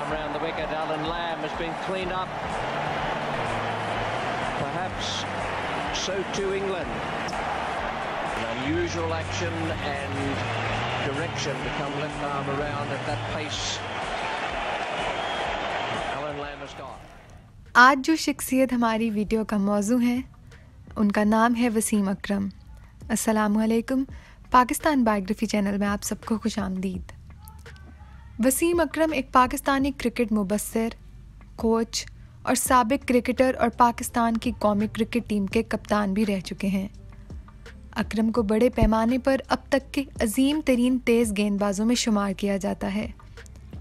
come round the wicket. Alan Lamb has been cleaned up. Perhaps so too England. An unusual action and direction to come left arm around at that pace. Alan Lamb has got. आज जो शख्सियत हमारी video का मौजू है उनका नाम है वसीम अकरम। अस्सलामुअलैकुम। पाकिस्तान बायोग्राफी चैनल में आप सबको खुशामदीद। वसीम अकरम एक पाकिस्तानी क्रिकेट मुबस्सिर, कोच और साबिक क्रिकेटर और पाकिस्तान की कौमी क्रिकेट टीम के कप्तान भी रह चुके हैं। अकरम को बड़े पैमाने पर अब तक के अजीम तरीन तेज़ गेंदबाजों में शुमार किया जाता है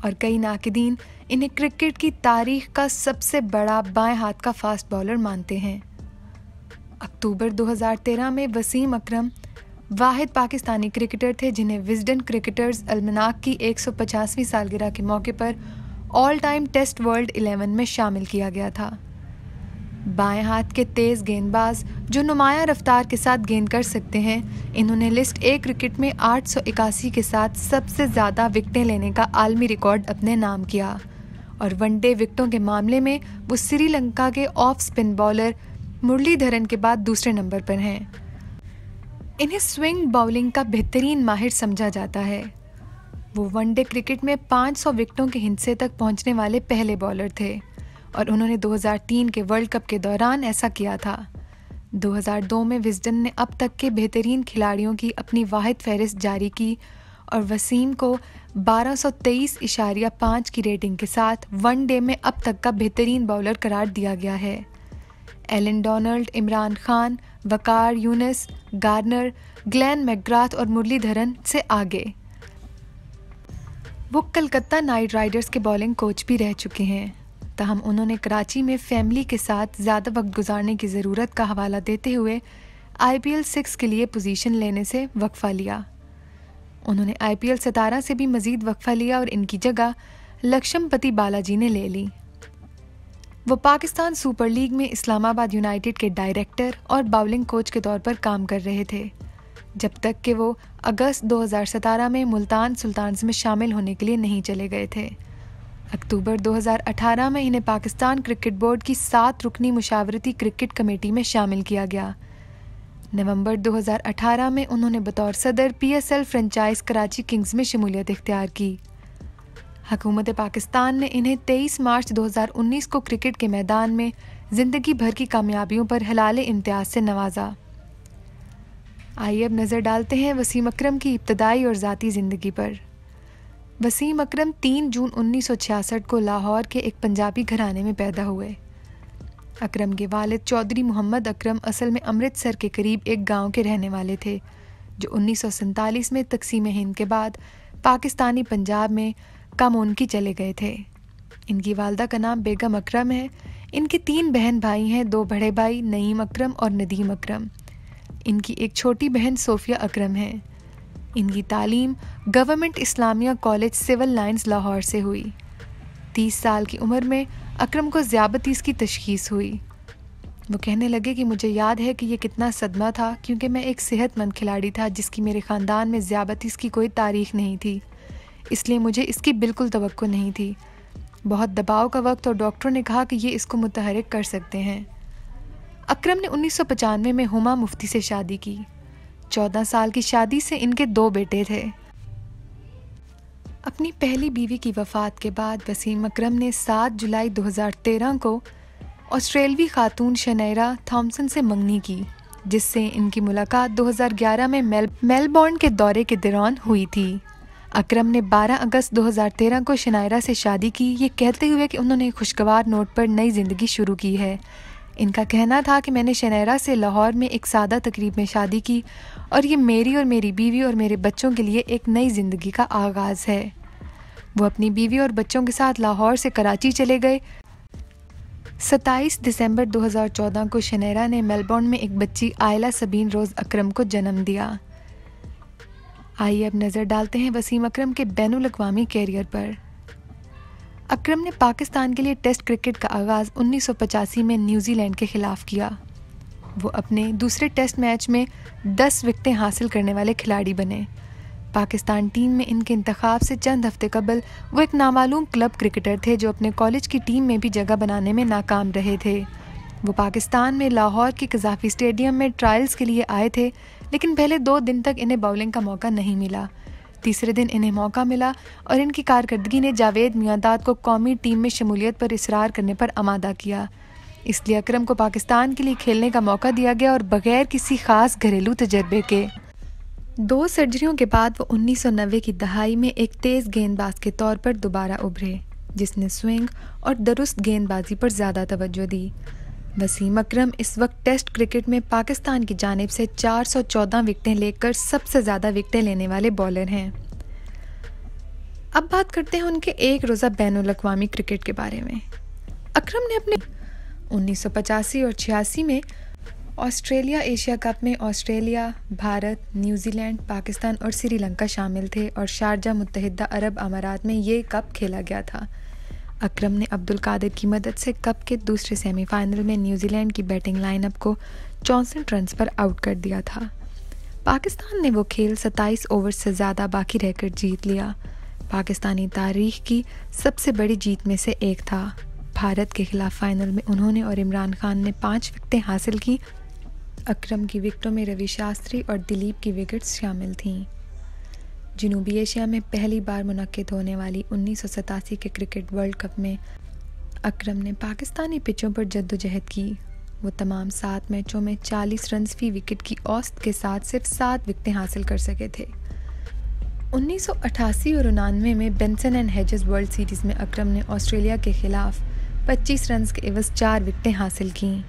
और कई नाक़दीन इन्हें क्रिकेट की तारीख का सबसे बड़ा बाएं हाथ का फास्ट बॉलर मानते हैं। अक्टूबर 2013 में वसीम अकरम वाहिद पाकिस्तानी क्रिकेटर थे जिन्हें विजडन क्रिकेटर्स अलमनाक की 150वीं सालगिरह के मौके पर ऑल टाइम टेस्ट वर्ल्ड 11 में शामिल किया गया था। बाएं हाथ के तेज़ गेंदबाज जो नुमायां रफ्तार के साथ गेंद कर सकते हैं, इन्होंने लिस्ट ए क्रिकेट में 881 के साथ सबसे ज़्यादा विकेटें लेने का आलमी रिकॉर्ड अपने नाम किया और वनडे विकेटों के मामले में वो श्रीलंका के ऑफ स्पिन बॉलर मुरलीधरन के बाद दूसरे नंबर पर हैं। इन्हें स्विंग बॉलिंग का बेहतरीन माहिर समझा जाता है। वो वनडे क्रिकेट में 500 विकेटों के हिस्से तक पहुंचने वाले पहले बॉलर थे और उन्होंने 2003 के वर्ल्ड कप के दौरान ऐसा किया था। 2002 में विजडन ने अब तक के बेहतरीन खिलाड़ियों की अपनी वाहिद फहरिस्त जारी की और वसीम को 1223.5 की रेटिंग के साथ वनडे में अब तक का बेहतरीन बॉलर करार दिया गया है। Allan Donald, Imran Khan, Waqar Younis, Garner, Glenn McGrath और मुरलीधरन से आगे। वो कलकत्ता नाइट राइडर्स के बॉलिंग कोच भी रह चुके हैं। ताहम उन्होंने कराची में फैमिली के साथ ज़्यादा वक्त गुजारने की ज़रूरत का हवाला देते हुए IPL 6 के लिए पोजीशन लेने से वक्फा लिया। उन्होंने IPL 17 से भी मज़ीद वक्फा लिया और इनकी जगह लक्ष्मपति बालाजी ने ले ली। वो पाकिस्तान सुपर लीग में इस्लामाबाद यूनाइटेड के डायरेक्टर और बाउलिंग कोच के तौर पर काम कर रहे थे, जब तक कि वो अगस्त 2017 में मुल्तान सुल्तान्स में शामिल होने के लिए नहीं चले गए थे। अक्टूबर 2018 में इन्हें पाकिस्तान क्रिकेट बोर्ड की 7 रुकनी मुशावरती क्रिकेट कमेटी में शामिल किया गया। नवंबर 2018 में उन्होंने बतौर सदर PSL फ्रेंचाइज कराची किंग्स में शमूलियत इख्तियार की। हुकूमत पाकिस्तान ने इन्हें 23 मार्च 2019 को क्रिकेट के मैदान में ज़िंदगी भर की कामयाबियों पर हलाले इम्तियाज से नवाजा। आइए अब नज़र डालते हैं वसीम अकरम की इब्तदाई और ज़ाती ज़िंदगी पर। वसीम अकरम 3 जून 1966 को लाहौर के एक पंजाबी घराने में पैदा हुए। अकरम के वालिद चौधरी मोहम्मद अकरम असल में अमृतसर के करीब एक गांव के रहने वाले थे, जो 1947 में तकसीम हिंद के बाद पाकिस्तानी पंजाब में कामोनकी चले गए थे। इनकी वालदा का नाम बेगम अकरम है। इनके 3 बहन भाई हैं, 2 बड़े भाई नईम अकरम और नदीम अकरम। इनकी एक छोटी बहन सोफिया अकरम है। इनकी तालीम government Islamia college civil lines Lahore से हुई। 30 साल की उम्र में अकरम को ज़ियाबतीस की तशखीस हुई। वो कहने लगे कि मुझे याद है कि ये कितना सदमा था, क्योंकि मैं एक सेहतमंद खिलाड़ी था जिसकी मेरे ख़ानदान में ज़ियाबतीस की कोई तारीख नहीं थी, इसलिए मुझे इसकी बिल्कुल तवक्को नहीं थी। बहुत दबाव का वक्त और डॉक्टरों ने कहा कि ये इसको मुतहरिक कर सकते हैं। अकरम ने 1995 में हुमा मुफ्ती से शादी की। 14 साल की शादी से इनके 2 बेटे थे। अपनी पहली बीवी की वफ़ात के बाद वसीम अकरम ने 7 जुलाई 2013 को ऑस्ट्रेलवी खातून शनैरा थॉमसन से मंगनी की, जिससे इनकी मुलाकात 2011 में मेलबोर्न के दौरे के दौरान हुई थी। अकरम ने 12 अगस्त 2013 को शनायरा से शादी की, ये कहते हुए कि उन्होंने खुशगवार नोट पर नई ज़िंदगी शुरू की है। इनका कहना था कि मैंने शनायरा से लाहौर में एक सादा तकरीब में शादी की और ये मेरी और मेरी बीवी और मेरे बच्चों के लिए एक नई ज़िंदगी का आगाज़ है। वो अपनी बीवी और बच्चों के साथ लाहौर से कराची चले गए। 27 दिसंबर 2014 को शनायरा ने मेलबोर्न में एक बच्ची आयला सबीन रोज़ अकरम को जन्म दिया। आइए अब नज़र डालते हैं वसीम अकरम के बैनुल अक़वामी कैरियर पर। अकरम ने पाकिस्तान के लिए टेस्ट क्रिकेट का आगाज़ 1985 में न्यूजीलैंड के ख़िलाफ़ किया। वो अपने दूसरे टेस्ट मैच में 10 विकेटें हासिल करने वाले खिलाड़ी बने। पाकिस्तान टीम में इनके इंतखाब से चंद हफ्ते कबल वो एक नामालूम क्लब क्रिकेटर थे जो अपने कॉलेज की टीम में भी जगह बनाने में नाकाम रहे थे। वो पाकिस्तान में लाहौर के कज़ाफ़ी स्टेडियम में ट्रायल्स के लिए आए थे, लेकिन पहले 2 दिन तक इन्हें बाउलिंग का मौका नहीं मिला। तीसरे दिन इन्हें मौका मिला और इनकी कारकर्दगी ने जावेद मियांदाद को कौमी टीम में शमूलियत पर इसरार करने पर आमादा किया। इसलिए अकरम को पाकिस्तान के लिए खेलने का मौका दिया गया और बगैर किसी खास घरेलू तजर्बे के 2 सर्जरियों के बाद वो 1990 की दहाई में एक तेज़ गेंदबाज के तौर पर दोबारा उभरे, जिसने स्विंग और दुरुस्त गेंदबाजी पर ज़्यादा तवज्जो दी। वसीम अकरम इस वक्त टेस्ट क्रिकेट में पाकिस्तान की जानिब से 414 विकेटें लेकर सबसे ज़्यादा विकेटें लेने वाले बॉलर हैं। अब बात करते हैं उनके एक रोज़ा बैनुल अक़वामी क्रिकेट के बारे में। अकरम ने अपने 1985 और 86 में ऑस्ट्रेलिया एशिया कप में ऑस्ट्रेलिया, भारत, न्यूजीलैंड, पाकिस्तान और श्रीलंका शामिल थे और शारजा मुत्तहिदा अरब अमारात में ये कप खेला गया था। अकरम ने अब्दुल कादिर की मदद से कप के दूसरे सेमीफाइनल में न्यूजीलैंड की बैटिंग लाइनअप को 64 रन्स पर आउट कर दिया था। पाकिस्तान ने वो खेल 27 ओवर से ज़्यादा बाकी रहकर जीत लिया। पाकिस्तानी तारीख की सबसे बड़ी जीत में से एक था। भारत के खिलाफ फाइनल में उन्होंने और इमरान खान ने 5 विकेटें हासिल की। अकरम की विकेटों में रवि शास्त्री और दिलीप की विकेट्स शामिल थीं। जनूबी एशिया में पहली बार मुनक्किद होने वाली 1987 के क्रिकेट वर्ल्ड कप में अकरम ने पाकिस्तानी पिचों पर जद्दोजहद की। वो तमाम 7 मैचों में 40 रन्स फी विकेट की औसत के साथ सिर्फ 7 विकेटें हासिल कर सके थे। 1988 और 1999 में Benson and hedges world series में अकरम ने ऑस्ट्रेलिया के खिलाफ 25 रन्स के एवज 4 विकेटें हासिल कीं।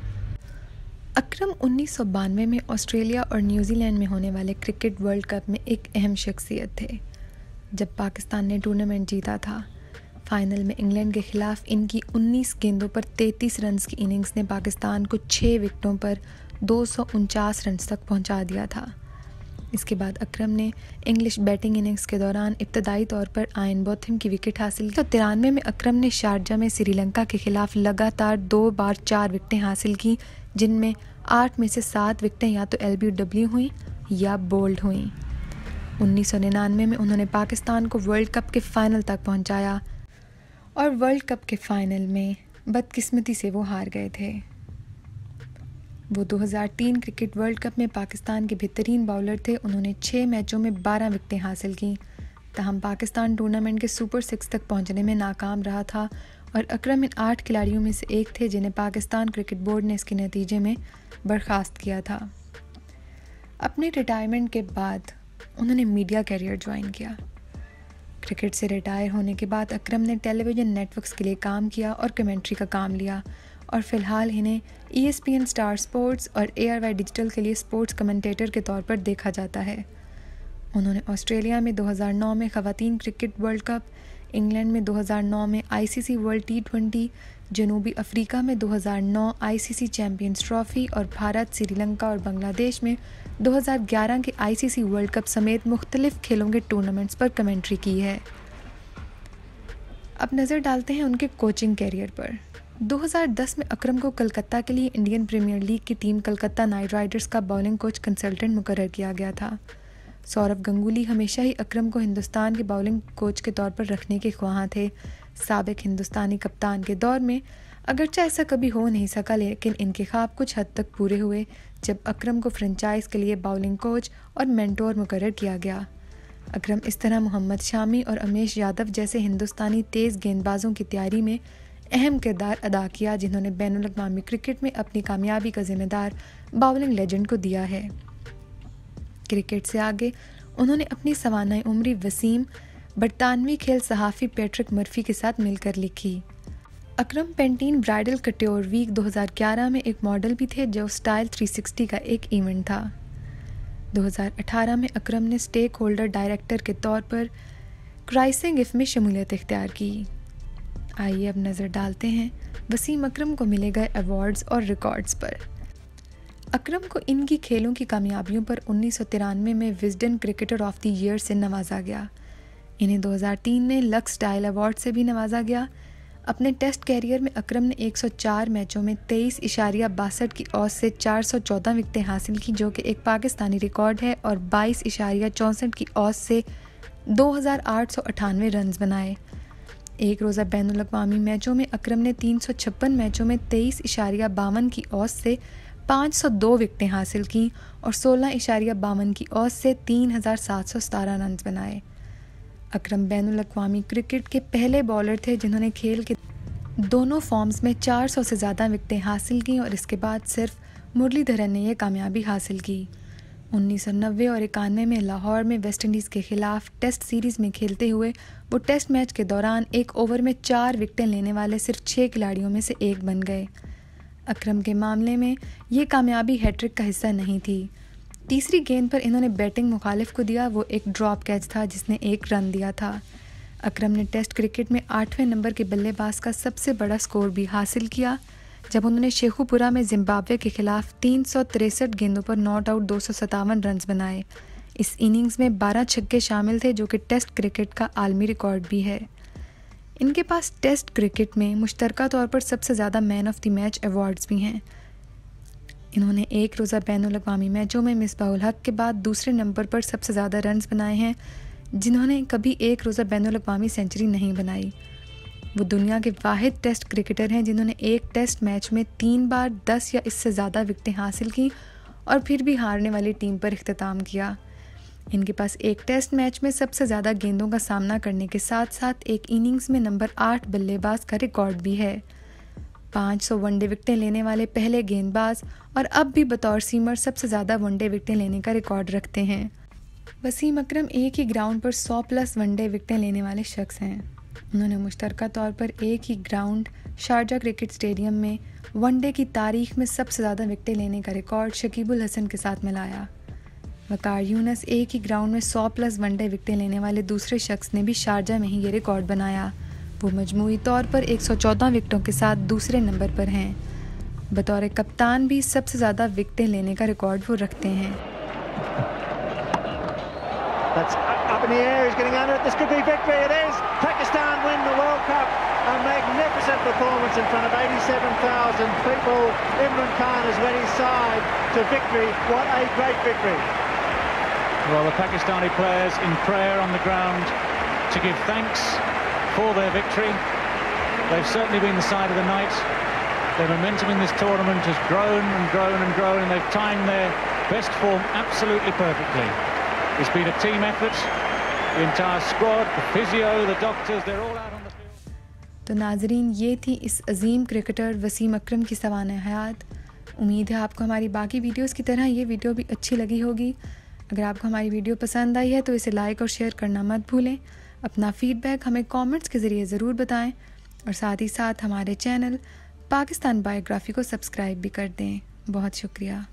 अकरम 1992 में ऑस्ट्रेलिया और न्यूजीलैंड में होने वाले क्रिकेट वर्ल्ड कप में एक अहम शख्सियत थे, जब पाकिस्तान ने टूर्नामेंट जीता था। फाइनल में इंग्लैंड के खिलाफ इनकी 19 गेंदों पर 33 रन्स की इनिंग्स ने पाकिस्तान को 6 विकेटों पर 249 रन्स तक पहुंचा दिया था। इसके बाद अकरम ने इंग्लिश बैटिंग इनिंग्स के दौरान इब्तदाई तौर पर आयन बोथम की विकेट हासिल की। तो 93 में अकरम ने शारजा में श्रीलंका के खिलाफ लगातार 2 बार 4 विकेटें हासिल की, जिनमें 8 में से 7 विकेटें या तो LBW हुई या बोल्ड हुई। 1999 में उन्होंने पाकिस्तान को वर्ल्ड कप के फाइनल तक पहुंचाया और वर्ल्ड कप के फाइनल में बदकिस्मती से वो हार गए थे। वो 2003 क्रिकेट वर्ल्ड कप में पाकिस्तान के बेहतरीन बाउलर थे। उन्होंने 6 मैचों में 12 विकेटें हासिल की। तहम पाकिस्तान टूर्नामेंट के सुपर 6 तक पहुंचने में नाकाम रहा था और अकरम इन 8 खिलाड़ियों में से एक थे जिन्हें पाकिस्तान क्रिकेट बोर्ड ने इसके नतीजे में बर्खास्त किया था। अपने रिटायरमेंट के बाद उन्होंने मीडिया कैरियर ज्वाइन किया। क्रिकेट से रिटायर होने के बाद अकरम ने टेलीविज़न नेटवर्क्स के लिए काम किया और कमेंट्री का काम लिया और फ़िलहाल इन्हें ESPN स्टार स्पोर्ट्स और ARY डिजिटल के लिए स्पोर्ट्स कमेंटेटर के तौर पर देखा जाता है। उन्होंने ऑस्ट्रेलिया में 2009 में ख़वातीन क्रिकेट वर्ल्ड कप, इंग्लैंड में 2009 में ICC वर्ल्ड T20, जनूबी अफ्रीका में 2009 ICC चैम्पियंस ट्रॉफ़ी और भारत, श्रीलंका और बांग्लादेश में 2011 के ICC वर्ल्ड कप समेत मुख्तलिफ खेलों के टूर्नामेंट्स पर कमेंट्री की है। अब नज़र डालते हैं उनके कोचिंग कैरियर पर। 2010 में अकरम को कलकत्ता के लिए इंडियन प्रीमियर लीग की टीम कलकत्ता नाइट राइडर्स का बॉलिंग कोच कंसल्टेंट मुकर्रर किया गया था। सौरभ गंगुली हमेशा ही अकरम को हिंदुस्तान के बॉलिंग कोच के तौर पर रखने के ख्वाहां थे। साबिक हिंदुस्तानी कप्तान के दौर में अगरचे ऐसा कभी हो नहीं सका, लेकिन इनके ख्वाब कुछ हद तक पूरे हुए जब अकरम को फ्रेंचाइज के लिए बॉलिंग कोच और मेंटोर मुकर्रर किया गया। अकरम इस तरह मोहम्मद शामी और उमेश यादव जैसे हिंदुस्तानी तेज़ गेंदबाजों की तैयारी में अहम किरदार अदा किया, जिन्होंने बैनुल अक़वामी क्रिकेट में अपनी कामयाबी का जिम्मेदार बॉलिंग लेजेंड को दिया है। क्रिकेट से आगे उन्होंने अपनी सवानाई उम्री वसीम बरतानवी खेल सहाफ़ी पैट्रिक मर्फी के साथ मिलकर लिखी। अकरम पेंटीन ब्राइडल कट्योर वीक 2011 में एक मॉडल भी थे, जो स्टाइल 360 का एक इवेंट था। 2018 में अकरम ने स्टेक होल्डर डायरेक्टर के तौर पर क्राइसिंग इफ में शमूलियत इख्तियार की। आइए अब नज़र डालते हैं वसीम अकरम को मिले गए अवार्ड्स और रिकॉर्ड्स पर। अकरम को इनकी खेलों की कामयाबियों पर 1993 में Wisden cricketer of the year से नवाजा गया। इन्हें 2003 में लक्स स्टाइल अवार्ड से भी नवाजा गया। अपने टेस्ट कैरियर में अकरम ने 104 मैचों में 23.62 की औसत से 414 विकेटें हासिल की, जो कि एक पाकिस्तानी रिकॉर्ड है, और 22.64 की औसत से 2,898 रन्स बनाए। एक रोज़ा बैनुल अक़वामी मैचों में अकरम ने 356 मैचों में 23.52 की औसत से 502 विकेटें हासिल की और 16.52 की औसत से 3,717 रन्स बनाए। अकरम बैनुल अक़वामी क्रिकेट के पहले बॉलर थे जिन्होंने खेल के दोनों फॉर्म्स में 400 से ज़्यादा विकेटें हासिल की, और इसके बाद सिर्फ मुरलीधरन ने यह कामयाबी हासिल की। 1990 और 91 में लाहौर में वेस्ट इंडीज़ के खिलाफ टेस्ट सीरीज़ में खेलते हुए वो टेस्ट मैच के दौरान एक ओवर में 4 विकेटें लेने वाले सिर्फ 6 खिलाड़ियों में से एक बन गए। अकरम के मामले में ये कामयाबी हैट्रिक का हिस्सा नहीं थी। तीसरी गेंद पर इन्होंने बैटिंग मुखालिफ को दिया, वो एक ड्रॉप कैच था जिसने 1 रन दिया था। अकरम ने टेस्ट क्रिकेट में 8वें नंबर के बल्लेबाज का सबसे बड़ा स्कोर भी हासिल किया जब उन्होंने शेखुपुरा में जिम्बाब्वे के खिलाफ 363 गेंदों पर नॉट आउट 257 रन्स बनाए। इस इनिंग्स में 12 छक्के शामिल थे, जो कि टेस्ट क्रिकेट का आलमी रिकॉर्ड भी है। इनके पास टेस्ट क्रिकेट में मुश्तरका तौर पर सबसे ज़्यादा man of the match awards भी हैं। इन्होंने एक रोज़ा बैनुल अक़वामी मैचों में मिसबाहुल हक के बाद दूसरे नंबर पर सबसे ज़्यादा रन्स बनाए हैं, जिन्होंने कभी एक रोज़ा बैनुल अक़वामी सेंचुरी नहीं बनाई। वो दुनिया के वाहिद टेस्ट क्रिकेटर हैं जिन्होंने एक टेस्ट मैच में 3 बार 10 या इससे ज़्यादा विकेटें हासिल की और फिर भी हारने वाली टीम पर इख्तिताम किया। इनके पास एक टेस्ट मैच में सबसे ज़्यादा गेंदों का सामना करने के साथ साथ एक इनिंग्स में नंबर 8 बल्लेबाज का रिकॉर्ड भी है। 500 वनडे विकेटें लेने वाले पहले गेंदबाज और अब भी बतौर सीमर सबसे ज़्यादा वनडे विकेटें लेने का रिकॉर्ड रखते हैं। वसीम अकरम एक ही ग्राउंड पर 100+ वनडे विकेटें लेने वाले शख्स हैं। उन्होंने मुश्तरका तौर पर एक ही ग्राउंड शारजा क्रिकेट स्टेडियम में वनडे की तारीख में सबसे ज़्यादा विकेटें लेने का रिकॉर्ड शकीबुल हसन के साथ मिलाया। वकार यूनस एक ही ग्राउंड में 100+ वनडे विकेटें लेने वाले दूसरे शख्स ने भी शारजा में ही ये रिकॉर्ड बनाया। वो मजमूई तौर पर 114 विकेटों के साथ दूसरे नंबर पर हैं। बतौर कप्तान भी सबसे ज़्यादा विकेटें लेने का रिकॉर्ड वो रखते हैं। That's up in the air, he's getting under it, this could be victory, it is! Pakistan win the World Cup, a magnificent performance in front of 87,000 people. Imran Khan has led his side to victory, what a great victory! Well, the Pakistani players in prayer on the ground to give thanks for their victory. They've certainly been the side of the night. Their momentum in this tournament has grown and grown and grown, and they've timed their best form absolutely perfectly. It's been a team effort. The entire squad, the physio, the doctors, they're all out on the field. तो नाजरीन, ये थी इस अजीम cricketer Wasim अकरम की सवाने हयात। उम्मीद है आपको हमारी बाकी वीडियोस की तरह ये वीडियो भी अच्छी लगी होगी। अगर आपको हमारी वीडियो पसंद आई है तो इसे लाइक और शेयर करना मत भूलें। अपना फीडबैक हमें कमेंट्स के ज़रिए ज़रूर बताएं और साथ ही साथ हमारे चैनल पाकिस्तान बायोग्राफी को सब्सक्राइब भी कर दें। बहुत शुक्रिया।